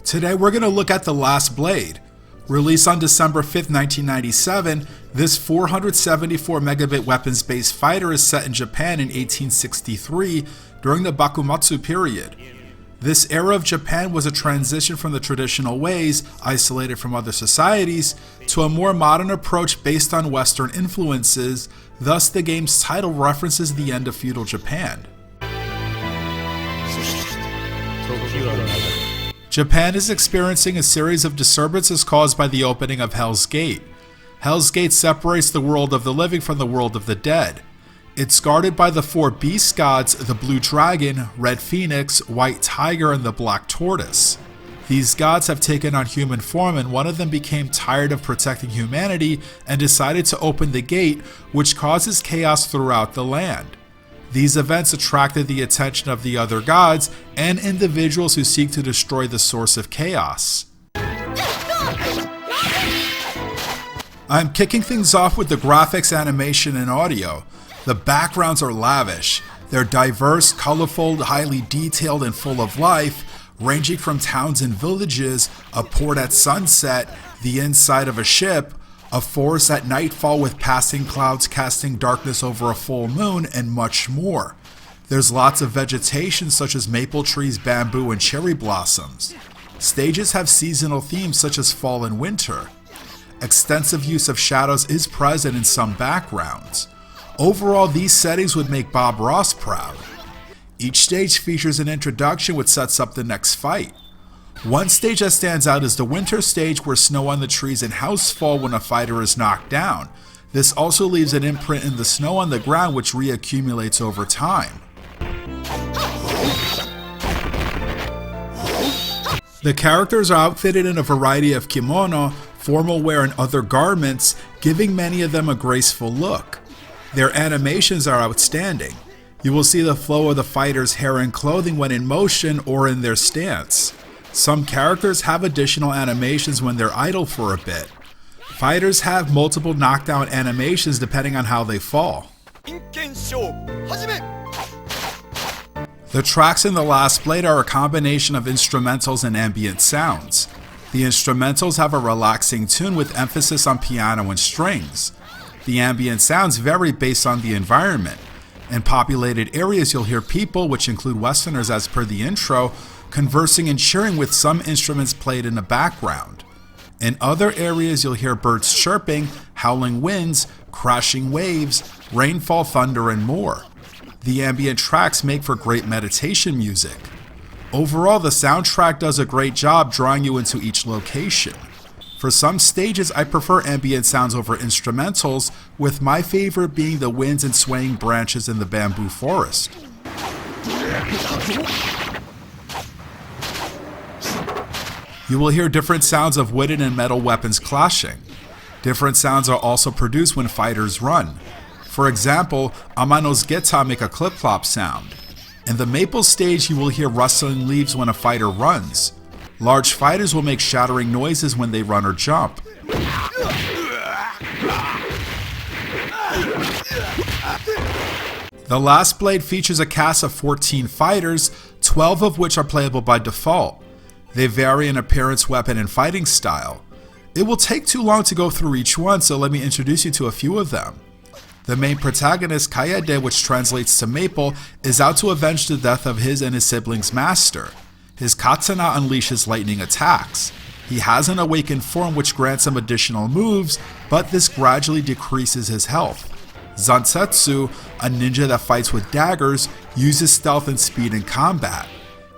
Today we're going to look at The Last Blade. Released on December 5th, 1997, this 474 megabit weapons-based fighter is set in Japan in 1863 during the Bakumatsu period. This era of Japan was a transition from the traditional ways, isolated from other societies, to a more modern approach based on Western influences, thus the game's title references the end of feudal Japan. Japan is experiencing a series of disturbances caused by the opening of Hell's Gate. Hell's Gate separates the world of the living from the world of the dead. It's guarded by the four beast gods, the Blue Dragon, Red Phoenix, White Tiger, and the Black Tortoise. These gods have taken on human form, and one of them became tired of protecting humanity and decided to open the gate, which causes chaos throughout the land. These events attracted the attention of the other gods and individuals who seek to destroy the source of chaos. I'm kicking things off with the graphics, animation, and audio. The backgrounds are lavish. They're diverse, colorful, highly detailed, and full of life, ranging from towns and villages, a port at sunset, the inside of a ship, a forest at nightfall with passing clouds casting darkness over a full moon, and much more. There's lots of vegetation such as maple trees, bamboo, and cherry blossoms. Stages have seasonal themes such as fall and winter. Extensive use of shadows is present in some backgrounds. Overall, these settings would make Bob Ross proud. Each stage features an introduction which sets up the next fight. One stage that stands out is the winter stage where snow on the trees and house fall when a fighter is knocked down. This also leaves an imprint in the snow on the ground which reaccumulates over time. The characters are outfitted in a variety of kimono, formal wear, and other garments, giving many of them a graceful look. Their animations are outstanding. You will see the flow of the fighters' hair and clothing when in motion or in their stance. Some characters have additional animations when they're idle for a bit. Fighters have multiple knockdown animations depending on how they fall. The tracks in The Last Blade are a combination of instrumentals and ambient sounds. The instrumentals have a relaxing tune with emphasis on piano and strings. The ambient sounds vary based on the environment. In populated areas you'll hear people, which include Westerners as per the intro, conversing and cheering with some instruments played in the background. In other areas you'll hear birds chirping, howling winds, crashing waves, rainfall, thunder, and more. The ambient tracks make for great meditation music. Overall, the soundtrack does a great job drawing you into each location. For some stages, I prefer ambient sounds over instrumentals, with my favorite being the winds and swaying branches in the bamboo forest. You will hear different sounds of wooden and metal weapons clashing. Different sounds are also produced when fighters run. For example, Amano's geta make a clip-clop sound. In the maple stage, you will hear rustling leaves when a fighter runs. Large fighters will make shattering noises when they run or jump. The Last Blade features a cast of 14 fighters, 12 of which are playable by default. They vary in appearance, weapon, and fighting style. It will take too long to go through each one, so let me introduce you to a few of them. The main protagonist, Kaede, which translates to Maple, is out to avenge the death of his and his sibling's master. His katana unleashes lightning attacks. He has an awakened form which grants him additional moves, but this gradually decreases his health. Zansetsu, a ninja that fights with daggers, uses stealth and speed in combat.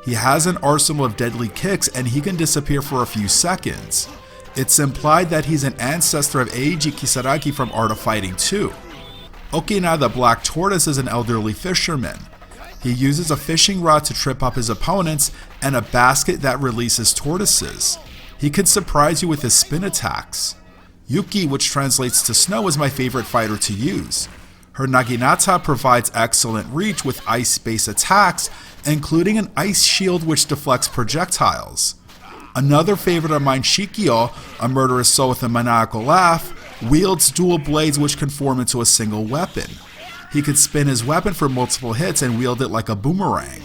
He has an arsenal of deadly kicks and he can disappear for a few seconds. It's implied that he's an ancestor of Eiji Kisaragi from Art of Fighting 2. Okina the Black Tortoise is an elderly fisherman. He uses a fishing rod to trip up his opponents and a basket that releases tortoises. He can surprise you with his spin attacks. Yuki, which translates to snow, is my favorite fighter to use. Her Naginata provides excellent reach with ice-based attacks, including an ice shield which deflects projectiles. Another favorite of mine, Shikio, a murderous soul with a maniacal laugh, wields dual blades which can form into a single weapon. He can spin his weapon for multiple hits and wield it like a boomerang.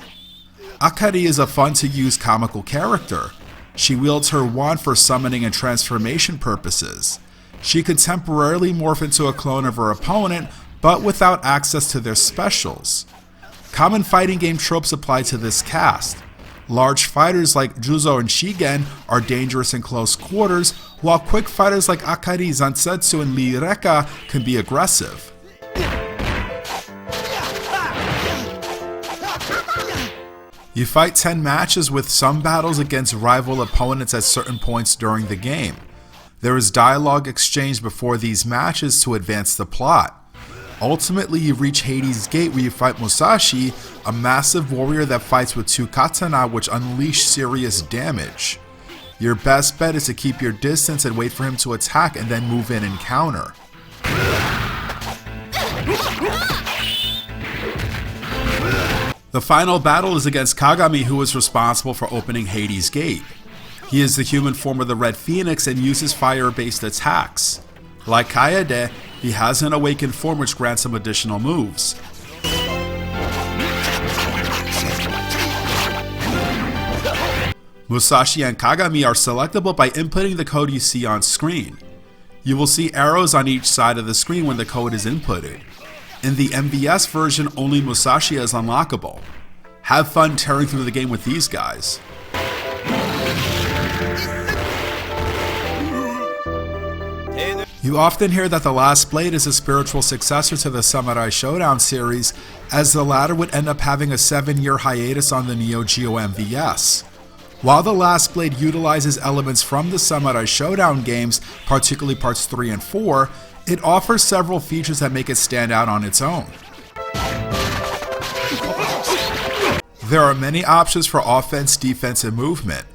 Akari is a fun-to-use comical character. She wields her wand for summoning and transformation purposes. She can temporarily morph into a clone of her opponent, but without access to their specials. Common fighting game tropes apply to this cast. Large fighters like Juzo and Shigen are dangerous in close quarters, while quick fighters like Akari, Zansetsu, and Lee Reka can be aggressive. You fight 10 matches with some battles against rival opponents at certain points during the game. There is dialogue exchanged before these matches to advance the plot. Ultimately, you reach Hades' Gate where you fight Musashi, a massive warrior that fights with 2 katana which unleash serious damage. Your best bet is to keep your distance and wait for him to attack and then move in and counter. The final battle is against Kagami, who is responsible for opening Hades' Gate. He is the human form of the Red Phoenix and uses fire-based attacks. Like Kaede, he has an awakened form which grants him additional moves. Musashi and Kagami are selectable by inputting the code you see on screen. You will see arrows on each side of the screen when the code is inputted. In the MVS version, only Musashi is unlockable. Have fun tearing through the game with these guys. You often hear that The Last Blade is a spiritual successor to the Samurai Shodown series, as the latter would end up having a 7-year hiatus on the Neo Geo MVS. While The Last Blade utilizes elements from the Samurai Shodown games, particularly parts 3 and 4, it offers several features that make it stand out on its own. There are many options for offense, defense, and movement.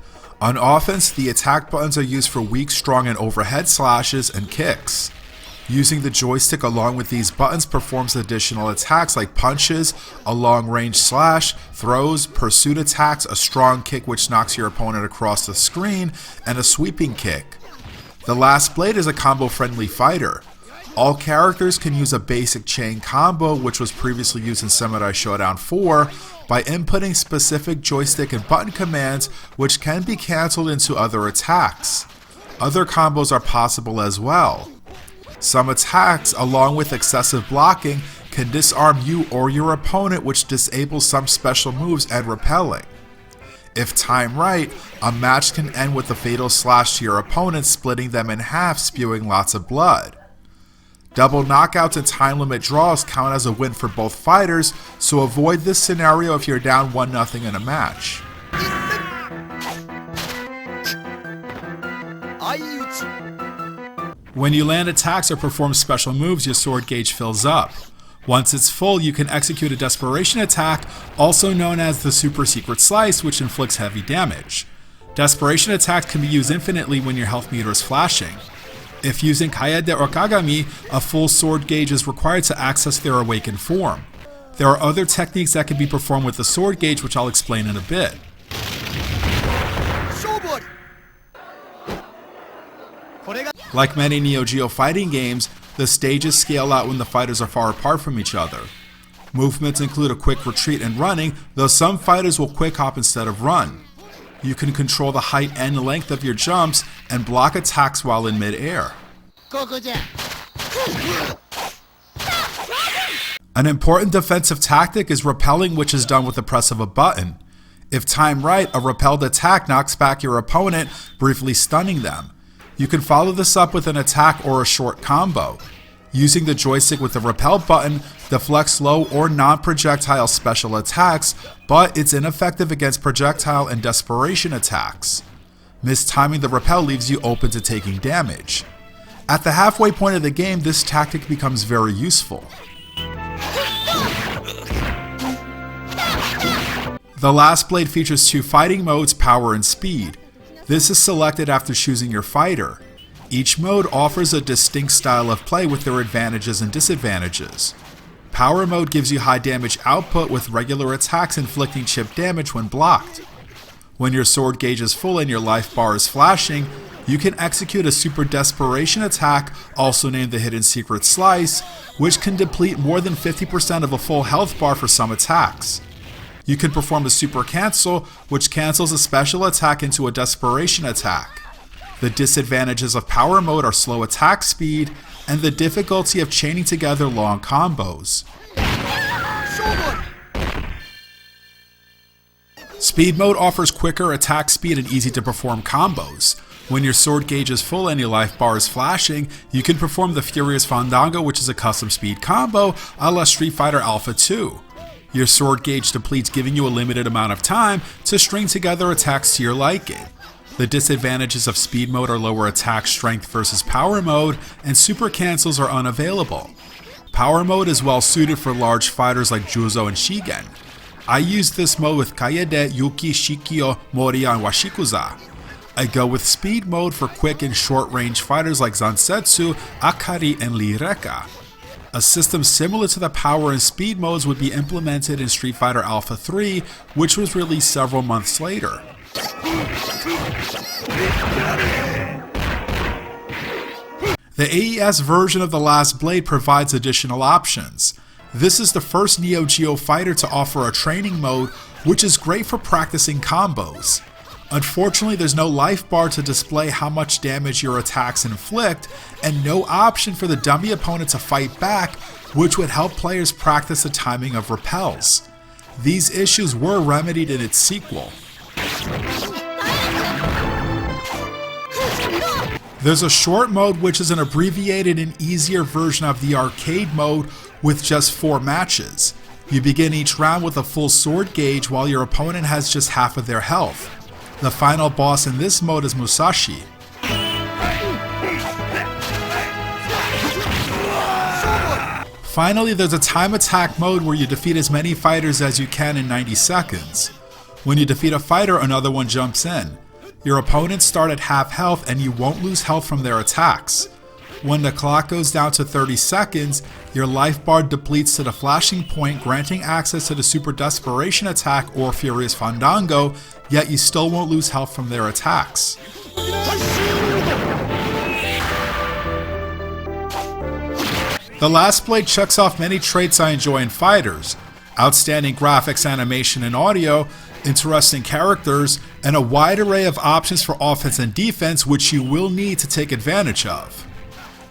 On offense, the attack buttons are used for weak, strong, and overhead slashes and kicks. Using the joystick along with these buttons performs additional attacks like punches, a long-range slash, throws, pursuit attacks, a strong kick which knocks your opponent across the screen, and a sweeping kick. The Last Blade is a combo-friendly fighter. All characters can use a basic chain combo, which was previously used in Samurai Shodown 4, by inputting specific joystick and button commands, which can be cancelled into other attacks. Other combos are possible as well. Some attacks, along with excessive blocking, can disarm you or your opponent, which disables some special moves and repelling. If timed right, a match can end with a fatal slash to your opponent, splitting them in half, spewing lots of blood. Double knockouts and time limit draws count as a win for both fighters, so avoid this scenario if you're down 1-0 in a match. When you land attacks or perform special moves, your sword gauge fills up. Once it's full, you can execute a desperation attack, also known as the Super Secret Slice, which inflicts heavy damage. Desperation attacks can be used infinitely when your health meter is flashing. If using Kaede or Kagami, a full sword gauge is required to access their awakened form. There are other techniques that can be performed with the sword gauge, which I'll explain in a bit. Like many Neo Geo fighting games, the stages scale out when the fighters are far apart from each other. Movements include a quick retreat and running, though some fighters will quick hop instead of run. You can control the height and length of your jumps and block attacks while in mid-air. An important defensive tactic is repelling, which is done with the press of a button. If timed right, a repelled attack knocks back your opponent, briefly stunning them. You can follow this up with an attack or a short combo. Using the joystick with the repel button deflects low or non-projectile special attacks, but it's ineffective against projectile and desperation attacks. Mistiming the repel leaves you open to taking damage. At the halfway point of the game, this tactic becomes very useful. The Last Blade features 2 fighting modes, Power and Speed. This is selected after choosing your fighter. Each mode offers a distinct style of play with their advantages and disadvantages. Power mode gives you high damage output with regular attacks inflicting chip damage when blocked. When your sword gauge is full and your life bar is flashing, You can execute a super desperation attack, also named the Hidden Secret Slice, which can deplete more than 50% of a full health bar for some attacks. You can perform a super cancel, which cancels a special attack into a desperation attack. The disadvantages of power mode are slow attack speed and the difficulty of chaining together long combos. Speed mode offers quicker attack speed and easy to perform combos. When your sword gauge is full and your life bar is flashing, you can perform the Furious Fandango, which is a custom speed combo a la Street Fighter Alpha 2. Your sword gauge depletes, giving you a limited amount of time to string together attacks to your liking. The disadvantages of speed mode are lower attack strength versus power mode, and super cancels are unavailable. Power mode is well suited for large fighters like Juzo and Shigen. I use this mode with Kaede, Yuki, Shikio, Moria, and Washikuza. I go with speed mode for quick and short range fighters like Zansetsu, Akari, and Rireka. A system similar to the power and speed modes would be implemented in Street Fighter Alpha 3, which was released several months later. The AES version of The Last Blade provides additional options. This is the first Neo Geo fighter to offer a training mode, which is great for practicing combos. Unfortunately, there's no life bar to display how much damage your attacks inflict, and no option for the dummy opponent to fight back, which would help players practice the timing of repels. These issues were remedied in its sequel. There's a short mode, which is an abbreviated and easier version of the arcade mode with just 4 matches. You begin each round with a full sword gauge while your opponent has just half of their health. The final boss in this mode is Musashi. Finally, there's a time attack mode where you defeat as many fighters as you can in 90 seconds. When you defeat a fighter, another one jumps in. Your opponents start at half health and you won't lose health from their attacks. When the clock goes down to 30 seconds, your life bar depletes to the flashing point, granting access to the Super Desperation attack or Furious Fandango, yet you still won't lose health from their attacks. The Last Blade checks off many traits I enjoy in fighters: outstanding graphics, animation, and audio, interesting characters, and a wide array of options for offense and defense which you will need to take advantage of.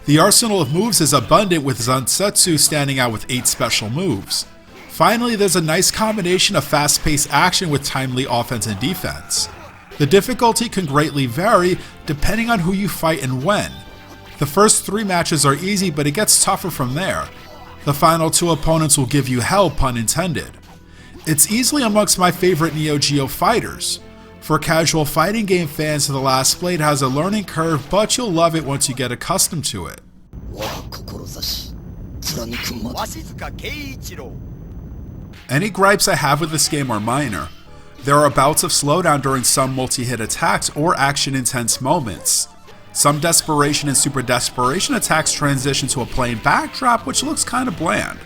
The arsenal of moves is abundant, with Zansetsu standing out with 8 special moves. Finally, there's a nice combination of fast-paced action with timely offense and defense. The difficulty can greatly vary depending on who you fight and when. The first 3 matches are easy, but it gets tougher from there. The final 2 opponents will give you hell, pun intended. It's easily amongst my favorite Neo Geo fighters. For casual fighting game fans, The Last Blade has a learning curve, but you'll love it once you get accustomed to it. Any gripes I have with this game are minor. There are bouts of slowdown during some multi-hit attacks or action-intense moments. Some desperation and super desperation attacks transition to a plain backdrop, which looks kinda bland.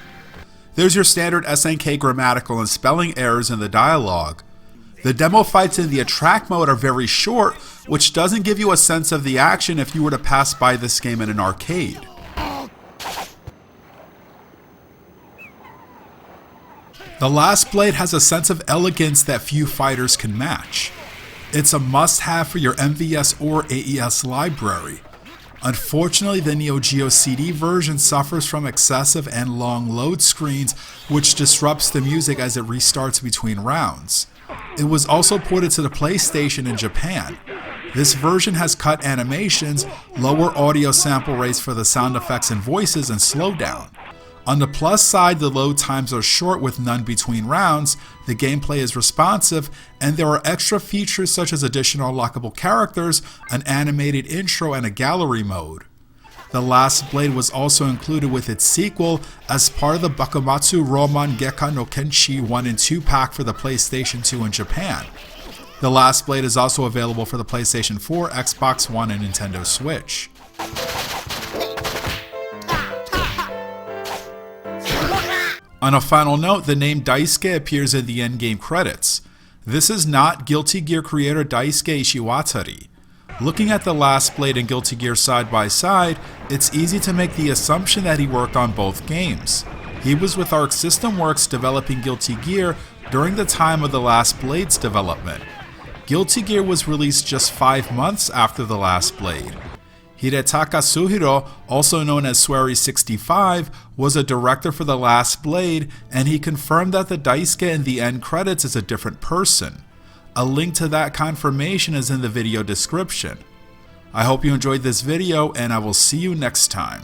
There's your standard SNK grammatical and spelling errors in the dialogue. The demo fights in the attract mode are very short, which doesn't give you a sense of the action if you were to pass by this game in an arcade. The Last Blade has a sense of elegance that few fighters can match. It's a must-have for your MVS or AES library. Unfortunately, the Neo Geo CD version suffers from excessive and long load screens, which disrupts the music as it restarts between rounds. It was also ported to the PlayStation in Japan. This version has cut animations, lower audio sample rates for the sound effects and voices, and slowdown. On the plus side, the load times are short with none between rounds, the gameplay is responsive, and there are extra features such as additional unlockable characters, an animated intro, and a gallery mode. The Last Blade was also included with its sequel as part of the Bakumatsu Roman Gekka no Kenshi 1 and 2 pack for the PlayStation 2 in Japan. The Last Blade is also available for the PlayStation 4, Xbox One, and Nintendo Switch. On a final note, the name Daisuke appears in the endgame credits. This is not Guilty Gear creator Daisuke Ishiwatari. Looking at The Last Blade and Guilty Gear side by side, it's easy to make the assumption that he worked on both games. He was with Arc System Works developing Guilty Gear during the time of The Last Blade's development. Guilty Gear was released just 5 months after The Last Blade. Hidetaka Suehiro, also known as Swery65, was a director for The Last Blade, and he confirmed that the Daisuke in the end credits is a different person. A link to that confirmation is in the video description. I hope you enjoyed this video, and I will see you next time.